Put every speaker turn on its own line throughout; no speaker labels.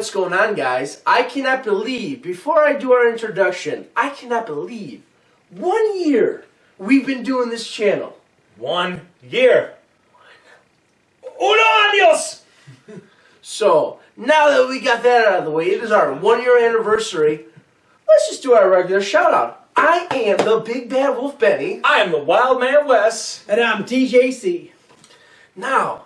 what's going on, guys. I cannot believe, before I do our introduction, I cannot believe 1 year we've been doing this channel.
1 year. Uno años!
So, now that we got that out of the way, it is our 1 year anniversary. Let's just do our regular shout out. I am the Big Bad Wolf Benny.
I am the Wild Man Wes.
And I'm TJC.
Now,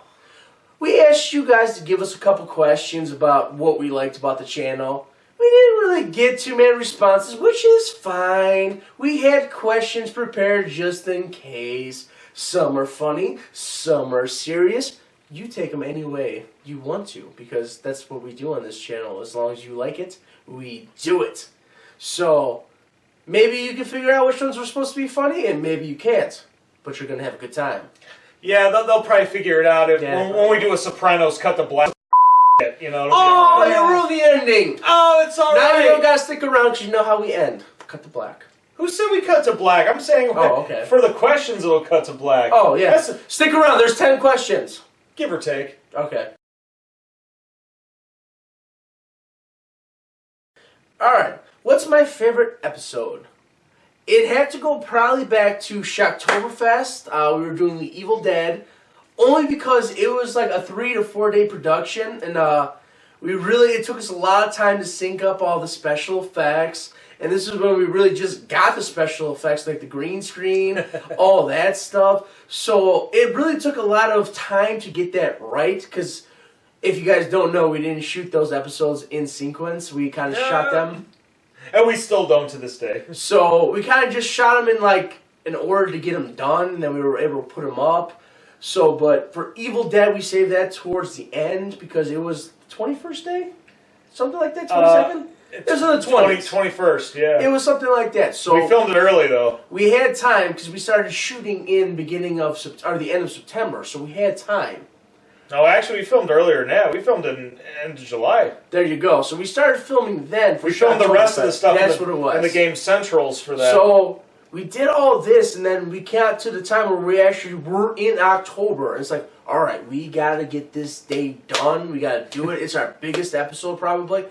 we asked you guys to give us a couple questions about what we liked about the channel. We didn't really get too many responses, which is fine. We had questions prepared just in case. Some are funny, some are serious. You take them any way you want to, because that's what we do on this channel. As long as you like it, we do it. So, maybe you can figure out which ones were supposed to be funny, and maybe you can't. But you're going to have a good time.
Yeah, they'll probably figure it out when we do a Sopranos cut the black. You know.
Oh, you ruined the ending.
Oh, it's all
now
right.
you don't got to stick around because you know how we end. Cut to black.
Who said we cut to black? I'm saying
okay.
For the questions it'll cut to black.
Oh, yeah. Stick around. There's 10 questions.
Give or take.
Okay. Alright. What's my favorite episode? It had to go probably back to Shocktoberfest. We were doing The Evil Dead. Only because it was like a 3 to 4 day production. And it took us a lot of time to sync up all the special effects. And this is when we really just got the special effects, like the green screen, all that stuff. So it really took a lot of time to get that right, because if you guys don't know, we didn't shoot those episodes in sequence. We kind of shot them.
And we still don't to this day.
So we kind of just shot them in order to get them done, and then we were able to put them up. So, but for Evil Dead, we saved that towards the end, because it was the 21st day? Something like that, 22nd? It was on the
21st, yeah.
It was something like that. So
we filmed it early, though.
We had time, because we started shooting in the end of September, so we had time.
No, actually, we filmed earlier than that. We filmed in end of July.
There you go. So we started filming then.
We filmed the rest of the stuff
what it was.
in the game Centrals for that.
So we did all this, and then we got to the time where we actually were in October. And it's like, all right, we got to get this day done. We got to do it. It's our biggest episode, probably.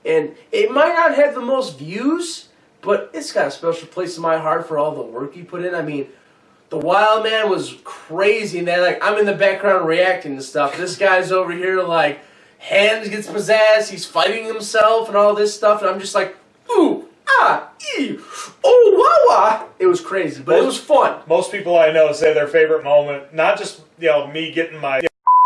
And it might not have the most views, but it's got a special place in my heart for all the work he put in. I mean, the Wild Man was crazy, and then I'm in the background reacting to stuff. This guy's over here hands gets pizzazz, he's fighting himself and all this stuff, and I'm just like, ooh, ah, ee, oh, wah, wah. It was crazy, but it was fun.
Most people I know say their favorite moment, not just me getting my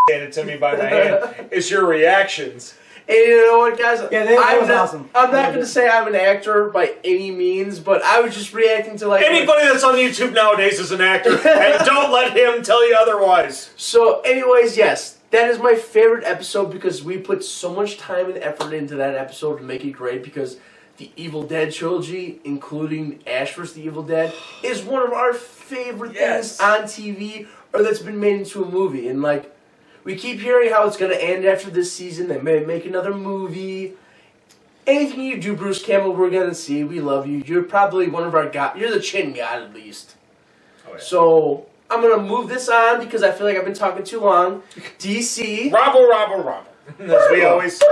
handed to me by my hand, is your reactions.
And you know what, guys?
Yeah, that was awesome.
I'm not going to say I'm an actor by any means, but I was just reacting to
anybody that's on YouTube nowadays is an actor, and don't let him tell you otherwise.
So, anyways, yes, that is my favorite episode because we put so much time and effort into that episode to make it great, because the Evil Dead trilogy, including Ash vs. the Evil Dead, is one of our favorite things on TV or that's been made into a movie. And we keep hearing how it's going to end after this season. They may make another movie. Anything you do, Bruce Campbell, we're going to see. We love you. You're probably one of our guys. You're the chin god, at least. Oh, yeah. So, I'm going to move this on because I feel like I've been talking too long. DC.
Robble. As we always say.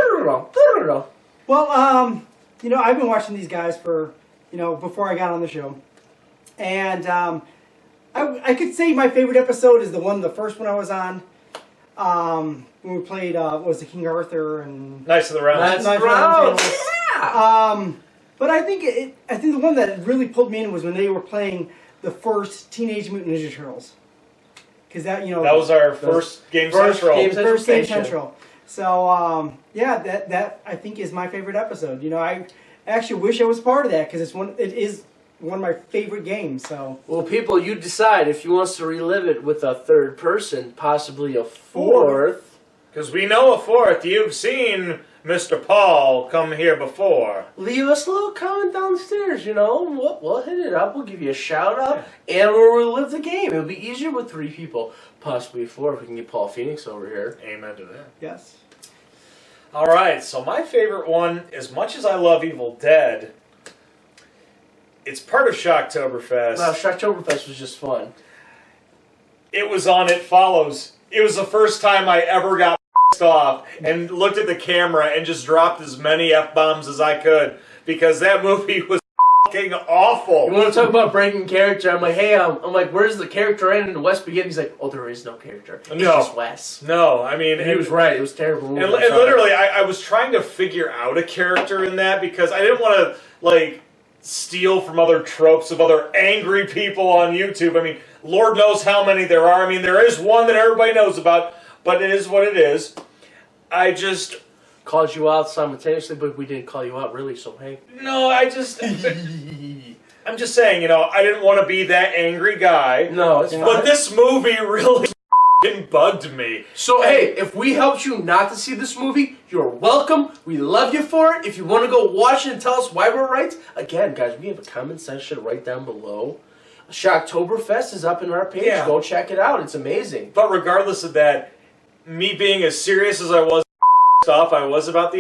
Well, I've been watching these guys for, before I got on the show. And I could say my favorite episode is the first one I was on. When we played, was it King Arthur and
Knights of the Round
Table? Yeah.
But I think the one that really pulled me in was when they were playing the first Teenage Mutant Ninja Turtles. Because that
was our first Game Central.
First Game Central. So that I think is my favorite episode. I actually wish I was part of that because it is one of my favorite games. So,
well, people, you decide if you want to relive it with a third person, possibly a fourth.
Because we know a fourth. You've seen Mr. Paul come here before.
Leave us a little comment downstairs. We'll hit it up. We'll give you a shout out, and we'll relive the game. It'll be easier with 3 people, possibly 4 if we can get Paul Phoenix over here.
Amen to that.
Yes.
All right. So my favorite one, as much as I love Evil Dead, it's part of Shocktoberfest.
Wow, Shocktoberfest was just fun.
It was on It Follows. It was the first time I ever got pissed off and looked at the camera and just dropped as many F-bombs as I could because that movie was fucking awful.
You want to talk about breaking character? I'm like, hey, I'm like, where's the character end? And Wes begins. He's like, oh, there is no character. It's just Wes.
No, I mean...
And he was right. It was terrible.
And literally, I was trying to figure out a character in that because I didn't want to, like, steal from other tropes of other angry people on YouTube. I mean, Lord knows how many there are. I mean, there is one that everybody knows about, but it is what it is. I just...
called you out simultaneously, but we didn't call you out really, so hey.
No, I'm just saying, you know, I didn't want to be that angry guy.
No, it's fine.
But this movie really bugged me.
So hey, if we helped you not to see this movie, you're welcome. We love you for it. If you want to go watch it and tell us why we're right, again, guys, we have a comment section right down below. Shocktoberfest is up in our page.
Yeah.
Go check it out. It's amazing.
But regardless of that, me being as serious as I was off I was about the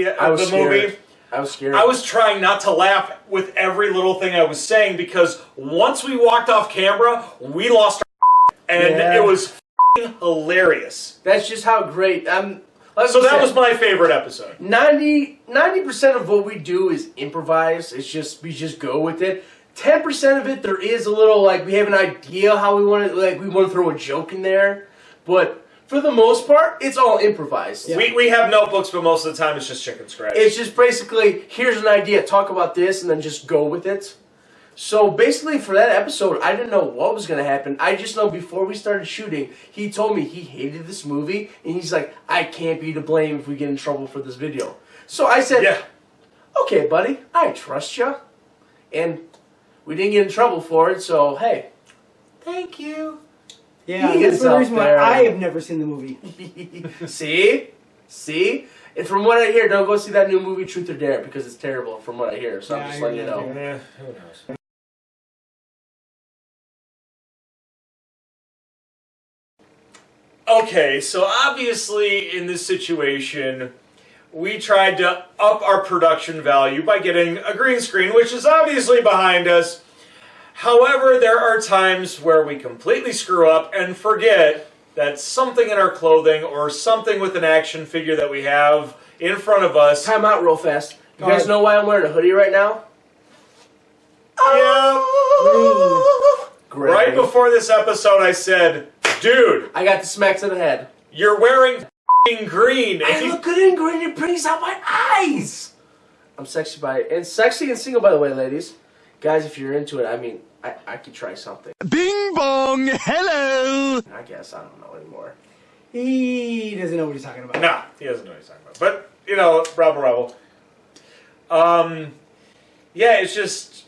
movie.
I was scared.
I was trying not to laugh with every little thing I was saying because once we walked off camera, we lost our and it was hilarious.
That's just how great.
So that was my favorite episode.
90% of what we do is improvise. It's just we just go with it. 10% of it there is a little like we have an idea how we want to we want to throw a joke in there, but for the most part, it's all improvised.
Yeah. We have notebooks, but most of the time it's just chicken scratch.
It's just basically, here's an idea, talk about this, and then just go with it. So basically, for that episode, I didn't know what was going to happen. I just know before we started shooting, he told me he hated this movie, and he's like, I can't be to blame if we get in trouble for this video. So I said, yeah. Okay, buddy, I trust you. And we didn't get in trouble for it, so hey, thank you.
Yeah, that's the reason why I have never seen the movie.
See? And from what I hear, don't go see that new movie, Truth or Dare, because it's terrible from what I hear. So I'm just letting you know.
Who knows? Okay, so obviously in this situation, we tried to up our production value by getting a green screen, which is obviously behind us. However, there are times where we completely screw up and forget that something in our clothing or something with an action figure that we have in front of us...
Time out real fast. You guys know why I'm wearing a hoodie right now?
Yeah. Right before this episode, I said, dude...
I got the smack to the head.
You're wearing green.
I look good in green. It brings out my eyes. I'm sexy and single, by the way, ladies. Guys, if you're into it, I mean... I could try something.
Bing bong, hello!
I guess, I don't know anymore.
He doesn't know what he's talking about.
No, he doesn't know what he's talking about. But, you know, rebel. Yeah, it's just,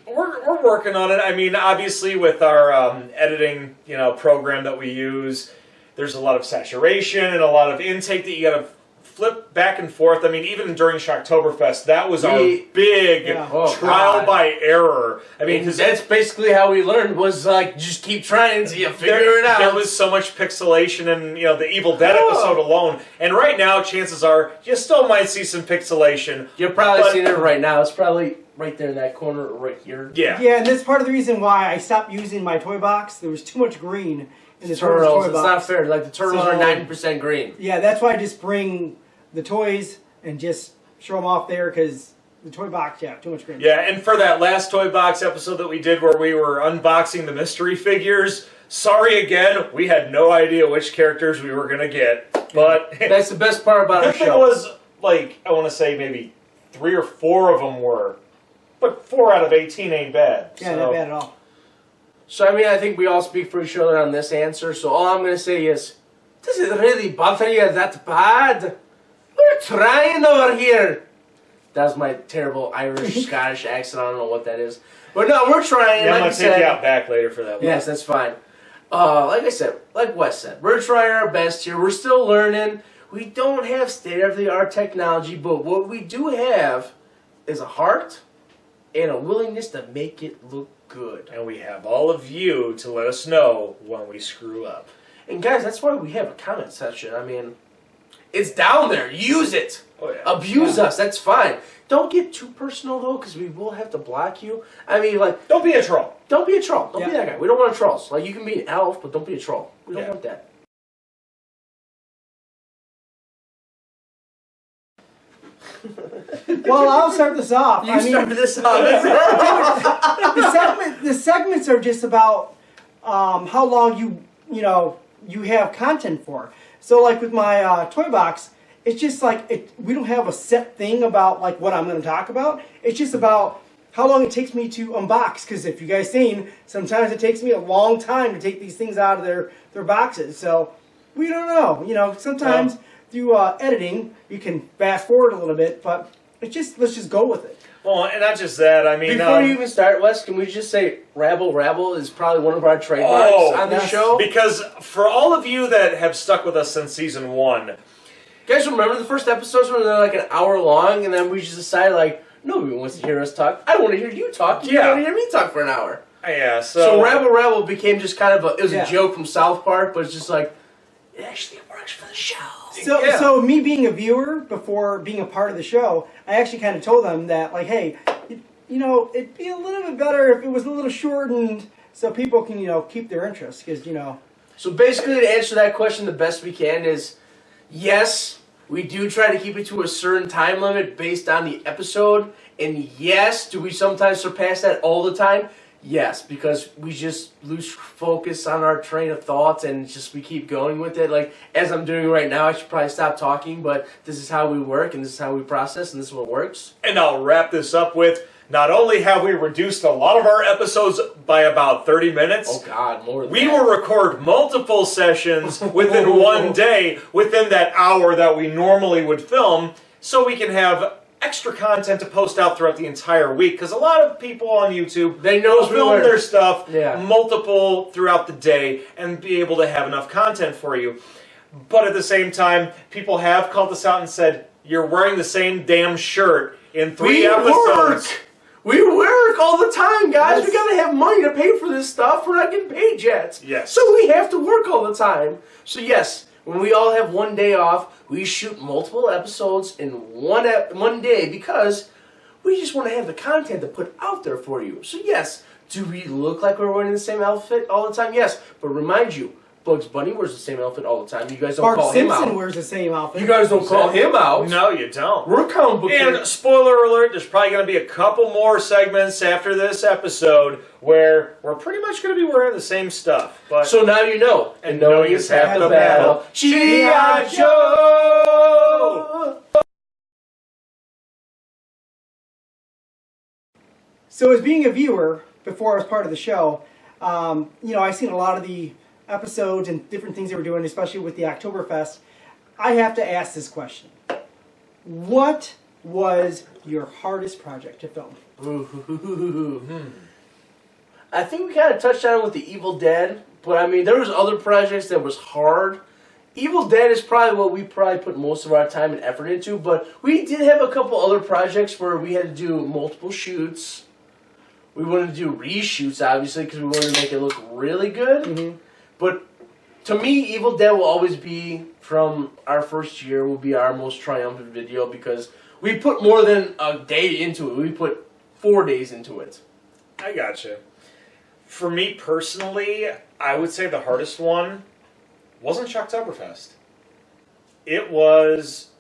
we're working on it. I mean, obviously with our editing, program that we use, there's a lot of saturation and a lot of intake that you gotta flip back and forth. I mean, even during Shocktoberfest, that was our big trial by error. I mean, because
that's basically how we learned was like just keep trying until you figure it out.
There was so much pixelation in the Evil Dead episode alone, and right now, chances are you still might see some pixelation.
You're probably seeing it right now. It's probably right there in that corner, right here.
Yeah.
Yeah, and that's part of the reason why I stopped using my toy box. There was too much green in the turtles toy box.
It's not fair. Like the turtles are 90% green.
Yeah, that's why I just bring the toys and just show them off there because the toy box, too much green.
Yeah, and for that last toy box episode that we did where we were unboxing the mystery figures, sorry again, we had no idea which characters we were going to get. But
that's the best part about our show.
The thing was, like, I want to say maybe 3 or 4 of them were. But 4 out of 18 ain't bad.
Yeah, not bad at all.
So, I mean, I think we all speak for each other on this answer. So all I'm going to say is, does it really bother you that bad? We're trying over here. That's my terrible Irish, Scottish accent. I don't know what that is. But no, we're trying.
Yeah, I'm going to take you out back later for that one.
Yes, that's fine. Like I said, like Wes said, we're trying our best here. We're still learning. We don't have state-of-the-art technology, but what we do have is a heart and a willingness to make it look good.
And we have all of you to let us know when we screw up.
And guys, that's why we have a comment section. I mean, it's down there. Use it.
Oh, yeah.
Abuse us. That's fine. Don't get too personal, though, because we will have to block you. I mean, like...
Don't be a troll.
Don't be a troll. Don't be that guy. We don't want trolls. Like, you can be an elf, but don't be a troll. We don't want that.
Well, I'll start this off.
You started this off.
The segments are just about how long you have content for. So, like with my toy box, it's just like we don't have a set thing about like what I'm going to talk about. It's just about how long it takes me to unbox. Because if you guys seen, sometimes it takes me a long time to take these things out of their boxes. So we don't know. Sometimes through editing you can fast forward a little bit, but let's just go with it.
Well, and not just that. I mean,
before you even start, Wes, can we just say rabble is probably one of our trademarks on this show?
Because for all of you that have stuck with us since season 1,
you guys remember the first episodes when they're like an hour long, and then we just decided like nobody wants to hear us talk. I want to hear you talk. You want to hear me talk for an hour.
Yeah.
So rabble became just kind of a joke from South Park, but it's just like it actually works for the show.
So me being a viewer before being a part of the show, I actually kind of told them that, like, hey, it'd be a little bit better if it was a little shortened so people can, keep their interest. Because,
So basically, to answer that question the best we can is, yes, we do try to keep it to a certain time limit based on the episode. And yes, do we sometimes surpass that all the time? Yes, because we just lose focus on our train of thoughts and we keep going with it. Like, as I'm doing right now, I should probably stop talking, but this is how we work, and this is how we process, and this is what works.
And I'll wrap this up with, not only have we reduced a lot of our episodes by about 30 minutes,
oh God, more than
we
that.
will record multiple sessions within one day, within that hour that we normally would film, so we can have extra content to post out throughout the entire week, because a lot of people on YouTube,
they know
film their stuff
multiple
throughout the day and be able to have enough content for you. But at the same time, people have called us out and said, you're wearing the same damn shirt in 3 episodes.
We work all the time, guys. We gotta have money to pay for this stuff. We're not getting paid yet.
Yes.
So we have to work all the time. So yes, when we all have one day off, we shoot multiple episodes in one day because we just want to have the content to put out there for you. So yes, do we look like we're wearing the same outfit all the time? Yes, but remind you, Bugs Bunny wears the same outfit all the time. You guys don't call him out.
Simpson wears the same outfit.
You guys don't call him out.
No, you don't.
We're comic book.
And spoiler alert, there's probably going to be a couple more segments after this episode where we're pretty much going to be wearing the same stuff. But
so now you know.
And knowing is half the battle.
G.I. Joe!
So as being a viewer, before I was part of the show, I've seen a lot of the episodes and different things they were doing, especially with the Oktoberfest. I have to ask this question. What was your hardest project to film?
I think we kind of touched on it with the Evil Dead, but I mean, there was other projects that was hard. Evil Dead is probably what we probably put most of our time and effort into, but we did have a couple other projects where we had to do multiple shoots. We wanted to do reshoots, obviously, because we wanted to make it look really good.
Mm-hmm.
But to me, Evil Dead will always be, from our first year, will be our most triumphant video because we put more than a day into it. We put 4 days into it.
I gotcha. For me personally, I would say the hardest one wasn't Shocktoberfest. It was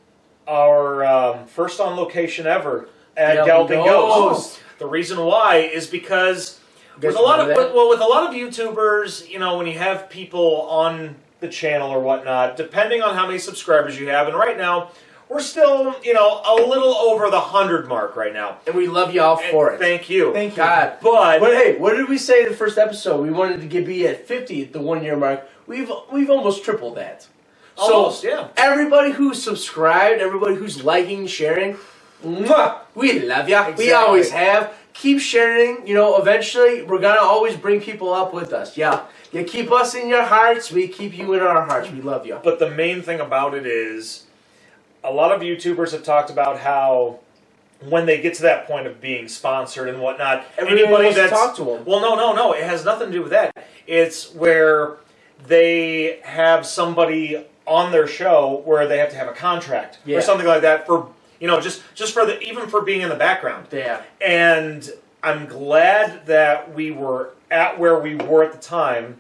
our first on location ever at Galloping Ghost. The reason why is because with a lot of YouTubers, when you have people on the channel or whatnot, depending on how many subscribers you have, and right now we're still, a little over the 100 mark right now.
And we love y'all for it.
Thank you.
Thank you.
God.
But
hey, what did we say in the first episode? We wanted to be at 50 at the 1 year mark. We've almost tripled that.
Almost,
so,
yeah.
Everybody who's subscribed, everybody who's liking, sharing, mwah, we love ya.
Exactly.
We always have. Keep sharing. Eventually we're gonna always bring people up with us. Yeah. You keep us in your hearts, we keep you in our hearts. We love you.
But the main thing about it is, a lot of YouTubers have talked about how when they get to that point of being sponsored and whatnot,
everybody wants to talk to them.
Well, no. It has nothing to do with that. It's where they have somebody on their show where they have to have a contract or something like that for just for even for being in the background.
Yeah.
And I'm glad that we were at where we were at the time.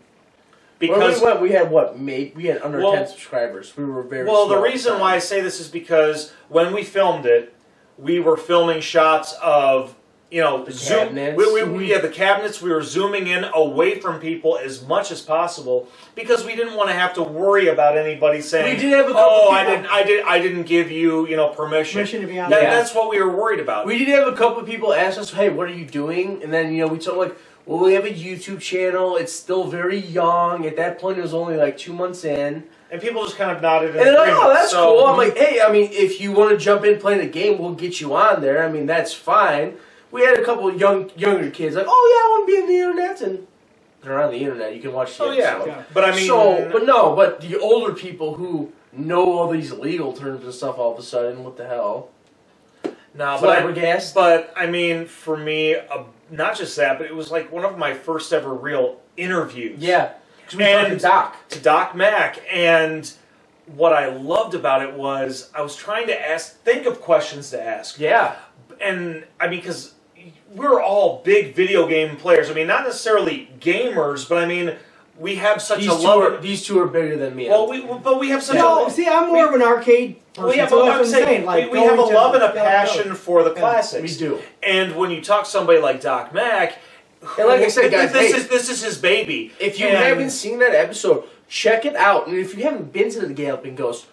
Because
we had under 10 subscribers. We were very
the reason why I say this is because when we filmed it, we were filming shots of,
The
zoom.
cabinets.
The cabinets. We were zooming in away from people as much as possible because we didn't want to have to worry about anybody saying,
We did have a couple
"Oh,
people-
I didn't give you, permission."
Permission to be on
That-
there.
That's what we were worried about.
We did have a couple of people ask us, "Hey, what are you doing?" And then we told them, well, we have a YouTube channel. It's still very young. At that point, it was only 2 months in.
And people just kind of nodded in
And they're like,
agreement.
"Oh, that's
So-
cool." I'm like, "Hey, if you want to jump in playing the game, we'll get you on there. That's fine." We had a couple of younger kids like, "Oh yeah, I want to be on the internet," and they're on the internet. You can watch the
Oh yeah,
episode.
but
But the older people who know all these legal terms and stuff, all of a sudden, what the hell?
no,
Flabbergasted.
But for me, not just that, but it was one of my first ever real interviews.
Yeah, because we
And-
talked to Doc.
To Doc Mack, and what I loved about it was I was trying to think of questions to ask.
Yeah.
And because we're all big video game players. Not necessarily gamers, but we have such a love.
These two are bigger than me.
Well, we have such
No,
a.
see, I'm more of an arcade person.
We have,
so
I
that's
would
what I'm
say,
saying.
we have a
going to
love and a
the-
passion for the classics.
We do.
And when you talk to somebody like Doc Mack,
And like I said, guys,
this is his baby.
If you
And-
haven't seen that episode, check it out. And if you haven't been to the Galloping Ghost,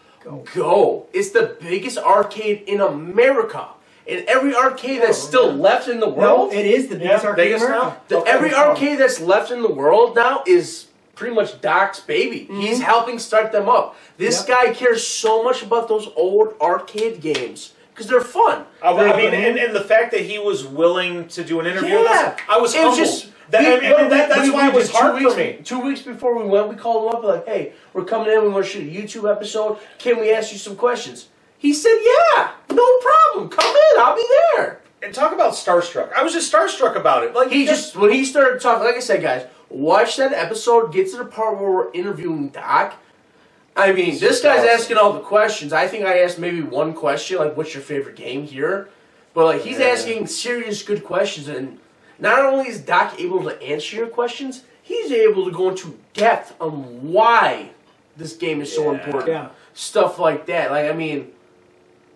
go. It's the biggest arcade in America. And every arcade that's still left in the
No,
world,
it is the biggest
Yeah,
arcade in
biggest
America.
now?
every arcade that's left in the world now is pretty much Doc's baby. He's helping start them up. This guy cares so much about those old arcade games because they're fun.
And the fact that he was willing to do an interview with us, I was
It
humbled. That's why it was hard for me.
2 weeks before we went, we called him up like, "Hey, we're coming in. We want to shoot a YouTube episode. Can we ask you some questions?" He said, "Yeah, no problem. Come in. I'll be there."
And talk about starstruck. I was just starstruck about it.
When he started talking, like I said, guys, watch that episode. Get to the part where we're interviewing Doc. This guy's
awesome.
asking all the questions. I think I asked maybe one question, like, "What's your favorite game here?" But he's asking serious, good questions, and not only is Doc able to answer your questions, he's able to go into depth on why this game is so important.
Yeah.
Stuff like that.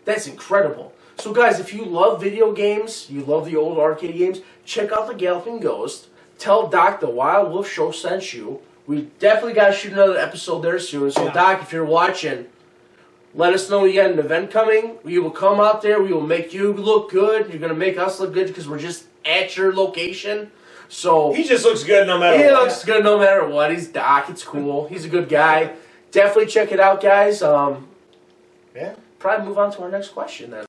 That's incredible. So, guys, if you love video games, you love the old arcade games, check out the Galloping Ghost. Tell Doc the Wild Wolf Show sent you. We definitely got to shoot another episode there soon. So, Doc, if you're watching, let us know you got an event coming. We will come out there. We will make you look good. You're going to make us look good because we're just at your location. So
he just looks good no matter what.
He looks good no matter what. He's Doc. It's cool. He's a good guy. Definitely check it out, guys.
Yeah.
Probably move on to our next question then.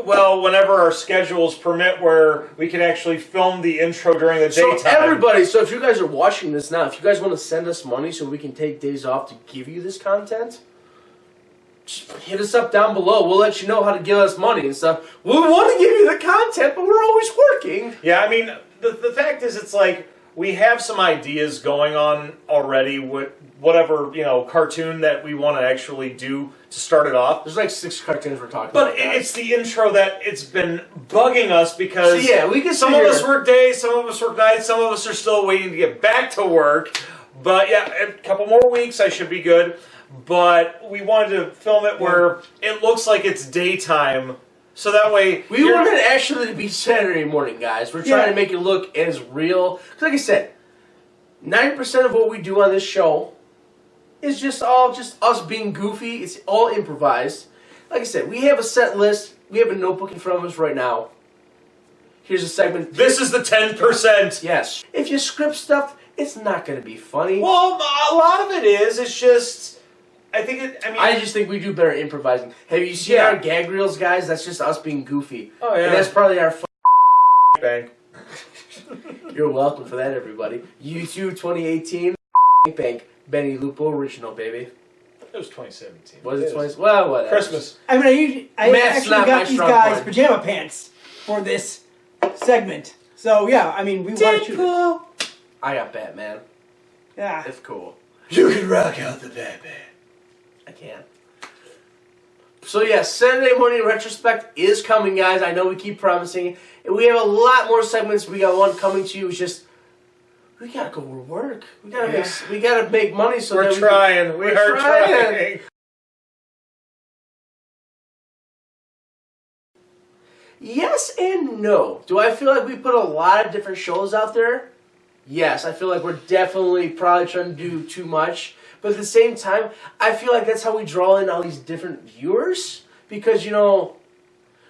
Well, whenever our schedules permit, where we can actually film the intro during the daytime.
So everybody, so if you guys are watching this now, if you guys want to send us money so we can take days off to give you this content, just hit us up down below. We'll let you know how to give us money and stuff. We want to give you the content, but we're always working.
Yeah, the fact is, it's we have some ideas going on already with whatever, cartoon that we want to actually do to start it off.
There's 6 cartoons we're talking about.
But it's the intro that it's been bugging us because
we can
some of us work days, some of us work nights, some of us are still waiting to get back to work. But yeah, a couple more weeks I should be good. But we wanted to film it where it looks like it's daytime. So that way...
We want it actually to be Saturday morning, guys. We're trying to make it look as real. Because like I said, 90% of what we do on this show is just us being goofy. It's all improvised. Like I said, we have a set list. We have a notebook in front of us right now. Here's a segment.
This is the 10%.
Yes. If you script stuff, it's not going to be funny.
Well, a lot of it is. It's just...
I just think we do better improvising. Have you seen our gag reels, guys? That's just us being goofy.
Oh, yeah.
And that's probably our
Bank.
You're welcome for that, everybody. YouTube 2018 Bank Benny Lupo original, baby.
It was 2017.
Was it 20? Well, whatever.
Christmas.
I
Math's
actually
not my
got these
strong
guys
point.
pajama pants for this segment. So yeah, we want to shoot it.
I got Batman.
Yeah.
It's cool.
You can rock out the Batman.
I can. So yeah, Saturday morning retrospect is coming, guys. I know we keep promising, and we have a lot more segments. We got one coming to you. It's just we gotta go to work. We gotta make money. So
We're
that
trying. We are trying.
Yes and no. Do I feel like we put a lot of different shows out there? Yes, I feel like we're definitely probably trying to do too much. But at the same time, I feel like that's how we draw in all these different viewers. Because, you know,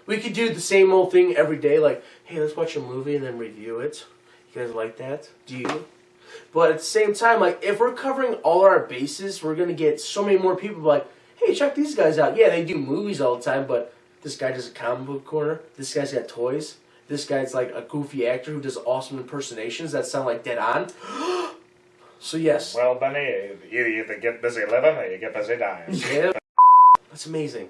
we could do the same old thing every day. Like, hey, let's watch a movie and then review it. You guys like that? Do you? But at the same time, like, if we're covering all our bases, we're going to get so many more people like, hey, check these guys out. Yeah, they do movies all the time, but this guy does a comic book corner. This guy's got toys. This guy's like a goofy actor who does awesome impersonations that sound like dead on. So yes.
Well, Benny, you either get busy living or you get busy dying.
Yeah. That's amazing.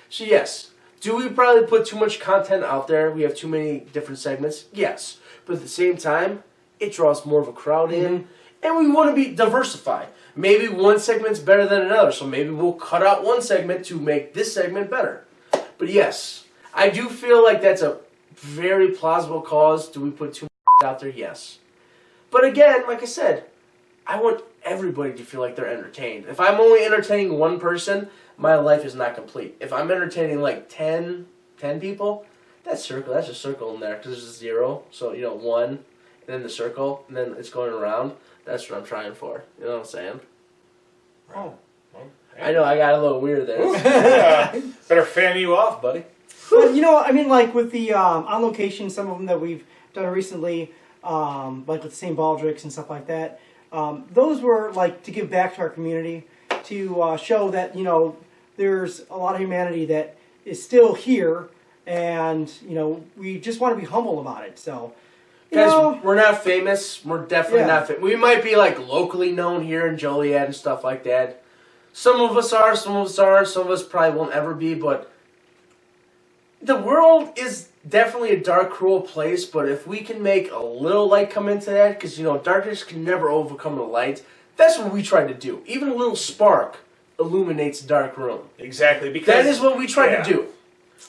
So yes. Do we probably put too much content out there? We have too many different segments? Yes. But at the same time, it draws more of a crowd in. And we want to be diversified. Maybe one segment's better than another. So maybe we'll cut out one segment to make this segment better. But yes, I do feel like that's a very plausible cause. Do we put too much out there? Yes. But again, like I said, I want everybody to feel like they're entertained. If I'm only entertaining one person, my life is not complete. If I'm entertaining like 10 people, that's a circle in there because there's a 0. So, you know, 1, and then the circle, and then it's going around. That's what I'm trying for. You know what I'm saying?
Oh.
I know, I got a little weird there.
Yeah. Better fan you off, buddy.
But, you know, I mean, like with the on location, some of them that we've done recently, like with St. Baldrick's and stuff like that, those were like to give back to our community, to show that, you know, there's a lot of humanity that is still here, and, you know, we just want to be humble about it. So,
guys, we're not famous. We're definitely not famous. We might be like locally known here in Joliet and stuff like that. Some of us are, some of us aren't, some of us probably won't ever be, but the world is definitely a dark, cruel place, but if we can make a little light come into that, because, you know, darkness can never overcome the light, that's what we try to do. Even a little spark illuminates a dark room.
Exactly. Because
that is what we try to do.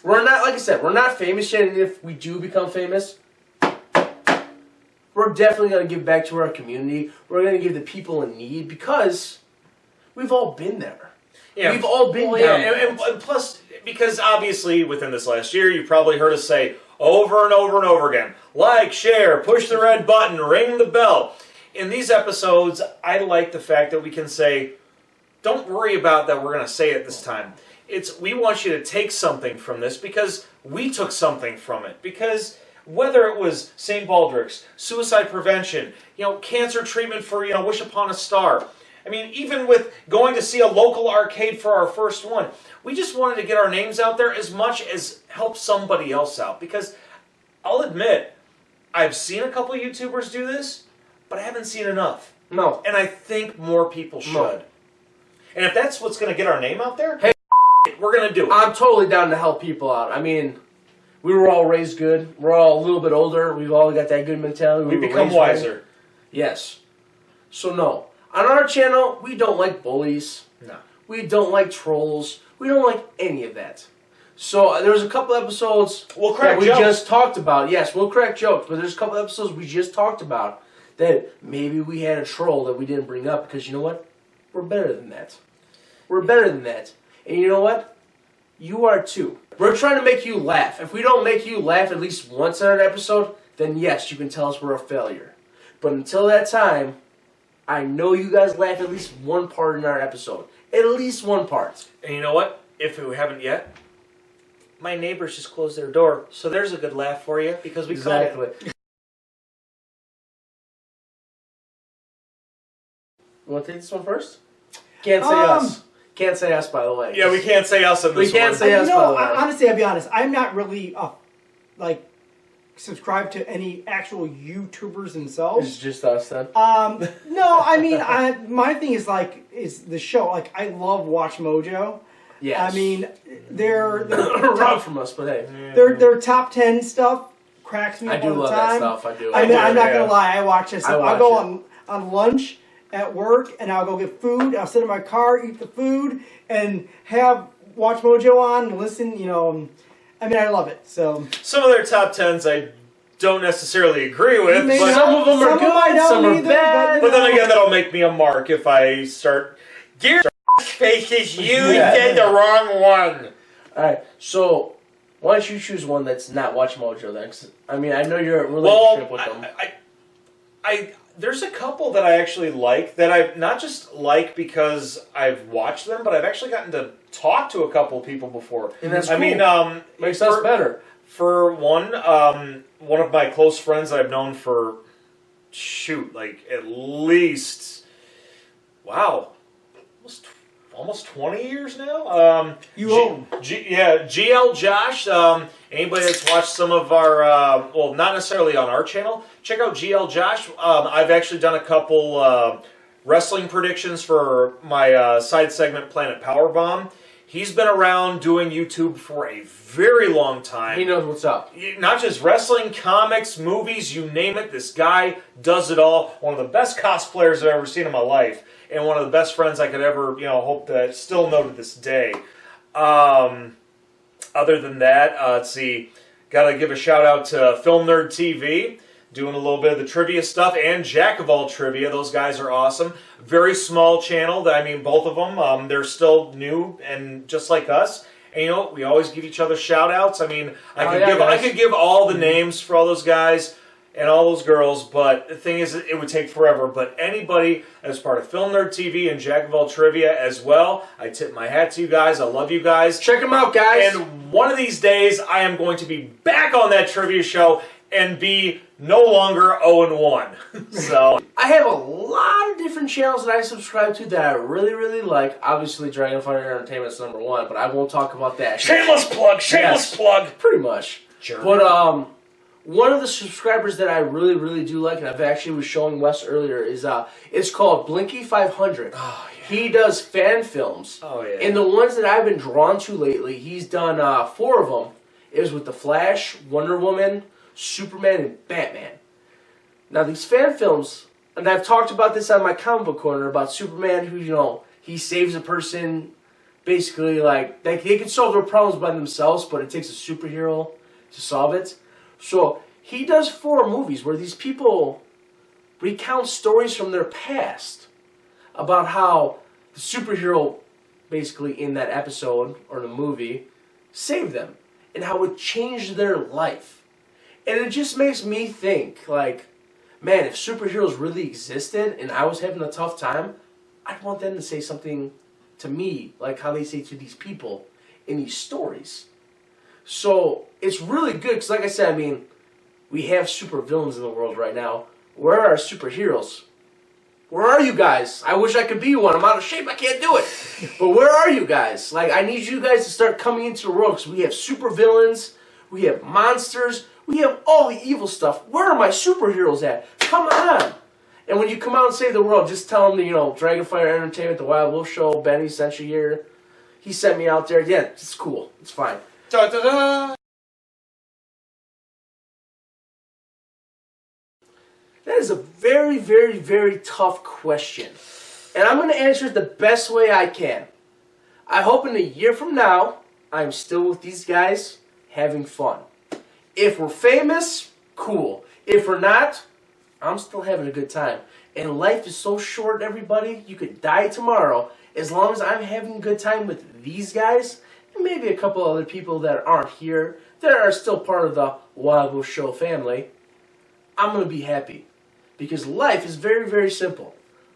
We're not, like I said, we're not famous yet, and if we do become famous, we're definitely going to give back to our community. We're going to give the people in need, because we've all been there.
Yeah.
We've all been there.
And plus, because obviously within this last year, you've probably heard us say over and over and over again, like, share, push the red button, ring the bell. In these episodes, I like the fact that we can say, don't worry about that we're going to say it this time. We want you to take something from this because we took something from it. Because whether it was St. Baldrick's, suicide prevention, you know, cancer treatment for, you know, Wish Upon a Star. I mean, even with going to see a local arcade for our first one, we just wanted to get our names out there as much as help somebody else out. Because I'll admit, I've seen a couple of YouTubers do this, but I haven't seen enough.
No.
And I think more people should. No. And if that's what's going to get our name out there,
hey,
we're going to do it.
I'm totally down to help people out. I mean, we were all raised good. We're all a little bit older. We've all got that good mentality.
We become wiser.
Right. Yes. So no. On our channel, we don't like bullies.
No.
We don't like trolls. We don't like any of that. So there's a couple episodes that we just talked about. Yes, we'll crack jokes, but there's a couple episodes we just talked about that maybe we had a troll that we didn't bring up because you know what? We're better than that. We're better than that. And you know what? You are too. We're trying to make you laugh. If we don't make you laugh at least once in an episode, then yes, you can tell us we're a failure. But until that time, I know you guys laugh at least one part in our episode. At least one part.
And you know what? If we haven't yet, my neighbors just closed their door. So there's a good laugh for you because we caught it.
You want to take this one first? Can't say us. Can't say us, by the way.
Yeah, we can't say us on this one.
We can't say us, by the way.
Honestly, I'll be honest. I'm not really, like, subscribed to any actual YouTubers themselves.
It's just us, then?
No, I mean, my thing is, like, is the show. Like, I love Watch Mojo.
Yes.
I mean, they're
top from us, but hey.
Their top 10 stuff cracks me up all the time.
I do love that stuff. I do.
I'm not going to lie. I watch this. I'll go on lunch at work, and I'll go get food. I'll sit in my car, eat the food, and have Watch Mojo on and listen, you know. I mean, I love it. So
some of their top 10s I don't necessarily agree with, but
some of them are good, some are bad.
But then again, that'll make me a mark if I start... Dear faces, you did the wrong one.
Alright, so Why don't you choose one that's not Watch Mojo then? 'Cause, I mean, I know you're in a relationship with them.
There's a couple that I actually like that I not just like because I've watched them, but I've actually gotten to talk to a couple of people before.
And that's cool.
I mean,
makes us better.
For one of my close friends that I've known for, like at least, wow, almost 20 years now. GL Josh. Anybody that's watched some of our, well, not necessarily on our channel, check out GL Josh. I've actually done a couple wrestling predictions for my side segment, Planet Powerbomb. He's been around doing YouTube for a very long time.
He knows what's up.
Not just wrestling, comics, movies, you name it. This guy does it all. One of the best cosplayers I've ever seen in my life. And one of the best friends I could ever, hope to still know to this day. Other than that, let's see. Got to give a shout out to Film Nerd TV, doing a little bit of the trivia stuff, and Jack of All Trivia. Those guys are awesome. Very small channel. Both of them, they're still new and just like us. And we always give each other shout outs. I could give all the names for all those guys and all those girls, but the thing is, it would take forever. But anybody as part of Film Nerd TV and Jack of All Trivia as well, I tip my hat to you guys. I love you guys.
Check them out, guys.
And one of these days, I am going to be back on that trivia show and be no longer 0-1. So
I have a lot of different channels that I subscribe to that I really, really like. Obviously, Dragonfire Entertainment's #1, but I won't talk about that.
Shameless plug. Plug.
Pretty much.
Sure.
But one of the subscribers that I really, really do like, and I've actually was showing Wes earlier, is it's called Blinky500.
Oh, yeah.
He does fan films.
Oh, yeah.
And the ones that I've been drawn to lately, he's done 4 of them. It was with The Flash, Wonder Woman, Superman, and Batman. Now, these fan films, and I've talked about this on my comic book corner about Superman, who, he saves a person, basically, they can solve their problems by themselves, but it takes a superhero to solve it. So, he does 4 movies where these people recount stories from their past about how the superhero, basically in that episode or the movie, saved them and how it changed their life. And it just makes me think, man, if superheroes really existed and I was having a tough time, I'd want them to say something to me like how they say to these people in these stories. So it's really good because, like I said, we have super villains in the world right now. Where are our superheroes? Where are you guys? I wish I could be one. I'm out of shape. I can't do it. But where are you guys? I need you guys to start coming into the world because we have super villains. We have monsters. We have all the evil stuff. Where are my superheroes at? Come on. And when you come out and save the world, just tell them, Dragonfire Entertainment, The Wild Wolf Show, Benny sent you here. He sent me out there. Yeah, it's cool. It's fine.
Da, da, da.
That is a very, very, very tough question. And I'm going to answer it the best way I can. I hope in a year from now, I'm still with these guys having fun. If we're famous, cool. If we're not, I'm still having a good time. And life is so short, everybody. You could die tomorrow. As long as I'm having a good time with these guys, and maybe a couple other people that aren't here, that are still part of the Wild Wolf Show family, I'm going to be happy. Because life is very, very simple.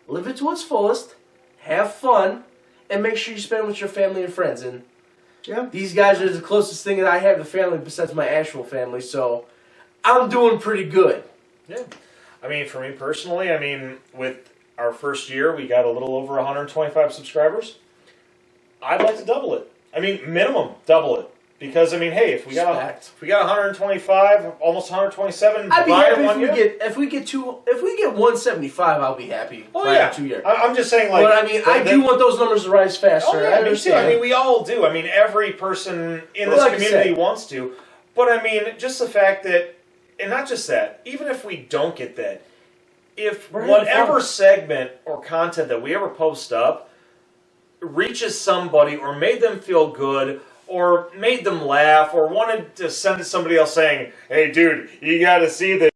Live it to its fullest, have fun, and make sure you spend it with your family and friends. And these guys are the closest thing that I have to family besides my actual family, so I'm doing pretty good.
Yeah. For me personally, with our first year, we got a little over 125 subscribers. I'd like to double it. Minimum double it. Because hey, if we got 125, almost 127,
I'd be happy if we get 175. I'll be happy.
Oh yeah,
2 years.
I'm just saying,
but I do want those numbers to rise faster.
Oh yeah,
I understand.
me too. We all do. Every person in this community wants to. But just the fact that, and not just that, even if we don't get that, if whatever segment or content that we ever post up reaches somebody or made them feel good, or made them laugh, or wanted to send to somebody else saying, hey dude, you gotta see this.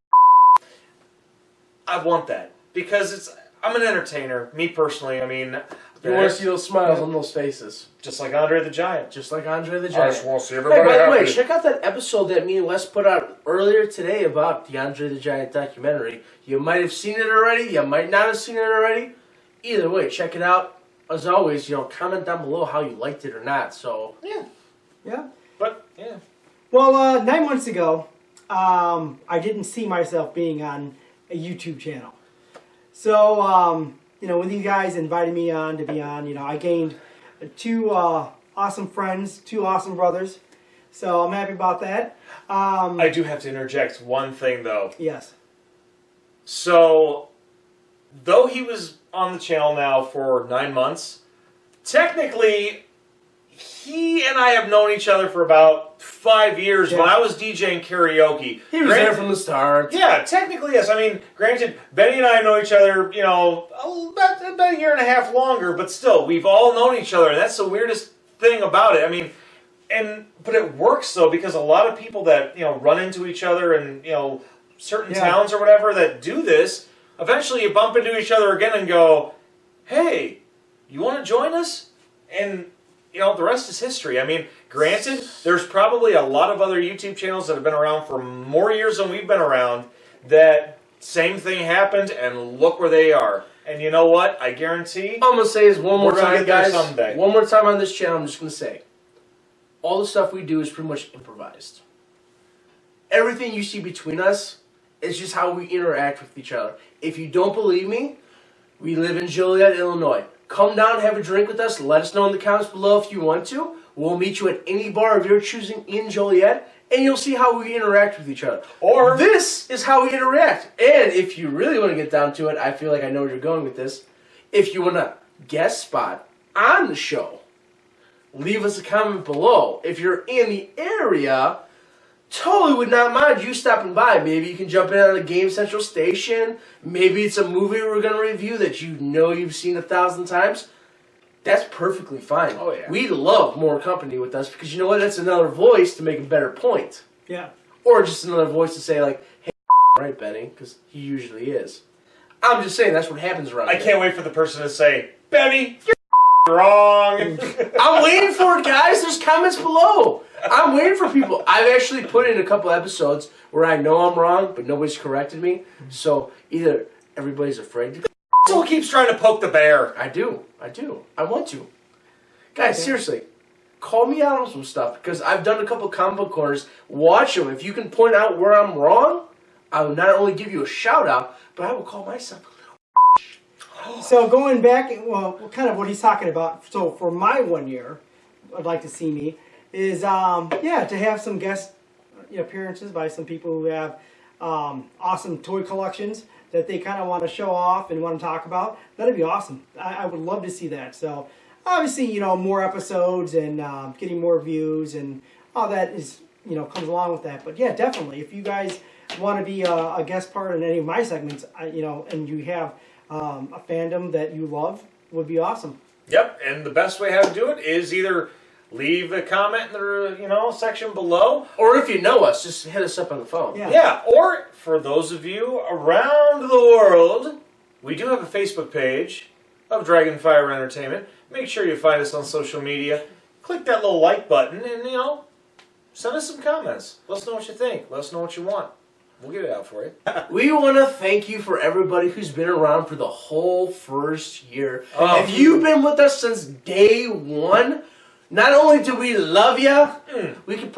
I want that. Because I'm an entertainer. Me personally, I mean,
You want to see those smiles on those faces.
just like Andre the Giant.
Just like Andre the
I
Giant.
just want to see
Hey,
everybody
by the way,
happy.
check out that episode that me and Wes put out earlier today about the Andre the Giant documentary. You might have seen it already. You might not have seen it already. Either way, check it out. As always, comment down below how you liked it or not. So
Yeah.
But, yeah.
Well, 9 months ago, I didn't see myself being on a YouTube channel. So, when these guys invited me on to be on, I gained two awesome friends, two awesome brothers. So I'm happy about that.
I do have to interject one thing, though.
Yes.
So, though he was on the channel now for 9 months, technically, he and I have known each other for about 5 years.
Yeah.
When I was DJing karaoke,
he was there from the start.
Yeah, technically, yes. I mean, granted, Benny and I know each other, about a year and a half longer, but still, we've all known each other, and that's the weirdest thing about it. I mean, but it works, though, because a lot of people that, run into each other in, certain towns or whatever that do this, eventually you bump into each other again and go, hey, you want to join us? And, the rest is history. I mean, granted, there's probably a lot of other YouTube channels that have been around for more years than we've been around that same thing happened, and look where they are. And you know what? I guarantee
All I'm going to say is one more
we're gonna
time,
get there
guys.
someday.
One more time on this channel, I'm just going to say, all the stuff we do is pretty much improvised. Everything you see between us is just how we interact with each other. If you don't believe me, we live in Joliet, Illinois. Come down, have a drink with us. Let us know in the comments below if you want to. We'll meet you at any bar of your choosing in Joliet, and you'll see how we interact with each other.
Or
This is how we interact. And if you really want to get down to it, I feel like I know where you're going with this. If you want to guest spot on the show, leave us a comment below. If you're in the area, totally would not mind you stopping by. Maybe you can jump in on a Game Central station. Maybe it's a movie we're going to review that you've seen 1,000 times. That's perfectly fine.
Oh, yeah.
We love more company with us because you know what? That's another voice to make a better point.
Yeah.
Or just another voice to say like, hey, right, Benny, because he usually is. I'm just saying that's what happens around
I
here.
can't wait for the person to say, Benny, you're wrong.
I'm waiting for it, guys. There's comments below. I'm waiting for people. I've actually put in a couple episodes where I know I'm wrong, but nobody's corrected me. So either everybody's afraid to...
Still keeps trying to poke the bear.
I do. I want to. Guys, seriously, call me out on some stuff because I've done a couple combo corners. Watch them. If you can point out where I'm wrong, I will not only give you a shout out, but I will call myself a little...
So going back, well, kind of what he's talking about. So for my 1 year, I'd like to see me is to have some guest appearances by some people who have awesome toy collections that they kind of want to show off and want to talk about. That'd be awesome. I would love to see that. So obviously, more episodes and getting more views and all that is comes along with that. But yeah, definitely, if you guys want to be a guest part in any of my segments, and you have a fandom that you love, would be awesome.
Yep, and the best way how to do it is either leave a comment in the section below,
Or if you know us, just hit us up on the phone.
Yeah.
or for those of you around the world, we do have a Facebook page of Dragonfire Entertainment. Make sure you find us on social media. Click that little like button and send us some comments. Let us know what you think. Let us know what you want. We'll get it out for you.
We want to thank you for everybody who's been around for the whole first year.
Oh.
If you've been with us since day one, not only do we love you, we could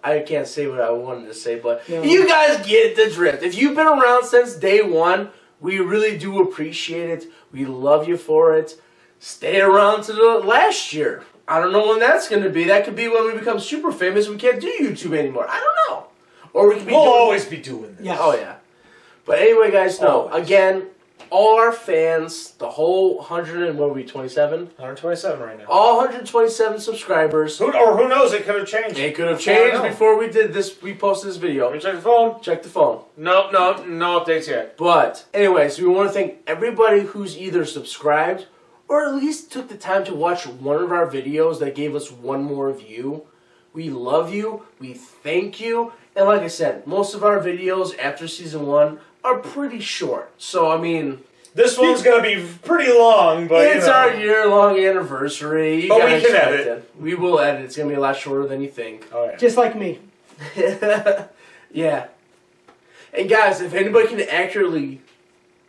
I can't say what I wanted to say, but
No.
you guys get the drift. If you've been around since day one, we really do appreciate it. We love you for it. Stay around to the last year. I don't know when that's going to be. That could be when we become super famous and we can't do YouTube anymore. I don't know. Or we could be
We'll
doing...
always be doing this.
Yeah.
Oh, yeah. But anyway, guys, no.
Always.
Again, all our fans, the whole 127?
127 right now.
All 127 subscribers.
Who knows? It could have changed.
It could have
Before I
changed
know.
before we did this. We posted this video.
Let me check the phone.
Check the phone.
No updates yet.
But anyways, we want to thank everybody who's either subscribed or at least took the time to watch one of our videos that gave us one more view. We love you. We thank you. And like I said, most of our videos after season 1 are pretty short. So, I mean...
This one's going to be pretty long, but
It's our year-long anniversary. You
But we
gotta
can
expect
edit.
it. We will edit. It's going to be a lot shorter than you think.
Oh, yeah.
Just like me.
Yeah. And guys, if anybody can accurately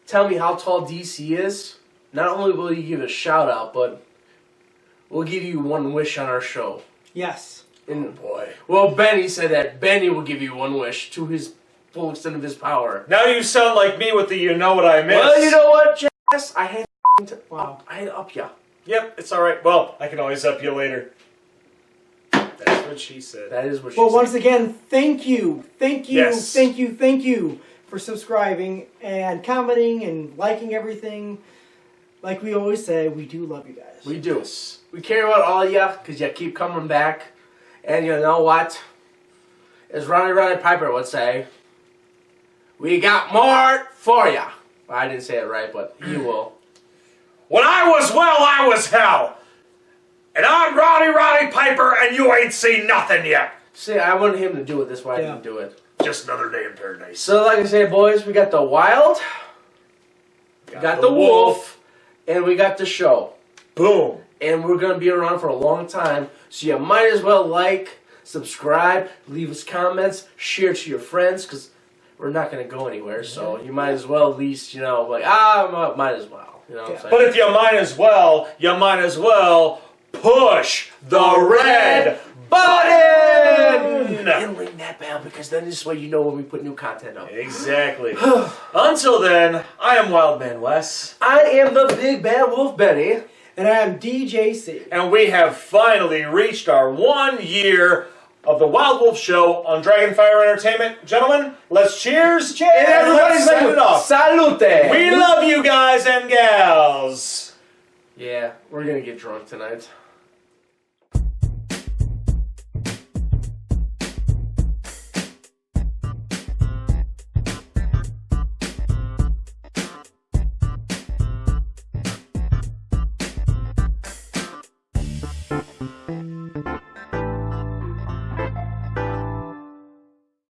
tell me how tall DC is, not only will you give a shout out, but we'll give you one wish on our show.
Yes.
And,
Boy.
well, Benny said that Benny will give you one wish to his full extent of his power.
Now you sound like me with the you know what I missed.
Well, you know what, Jess? I had to
Wow.
I had to up ya.
Yep, it's alright. Well, I can always up you later. That's what she said.
That is what she
Well,
said.
once again, thank you,
Yes.
thank you for subscribing and commenting and liking everything. Like we always say, we do love you guys.
We do. We care about all of ya because you keep coming back. And you know what? As Roddy Piper would say, we got more for ya. Well, I didn't say it right, but he will.
When I was well, I was hell. And I'm Roddy Piper, and you ain't seen nothing yet.
See, I wanted him to do it. That's why I
Yeah.
didn't do it.
Just another day in paradise.
So, like I said, boys, we got the Wild, we got the Wolf, and we got the show.
Boom.
And we're going to be around for a long time. So you might as well like, subscribe, leave us comments, share to your friends, because we're not going to go anywhere. So you might as well at least, you know, like, might as well. You know what I'm saying?
But if you might as well push the red button!
And ring that bell, because then this way you know when we put new content up.
Exactly. Until then, I am Wildman Wes.
I am the Big Bad Wolf Benny.
And I am DJC.
And we have finally reached our 1 year of the Wild Wolf Show on Dragonfire Entertainment. Gentlemen, let's cheers.
Cheers.
And everybody's
Let's send it off.
Salute!
We love you guys and gals.
Yeah, we're going to get drunk tonight.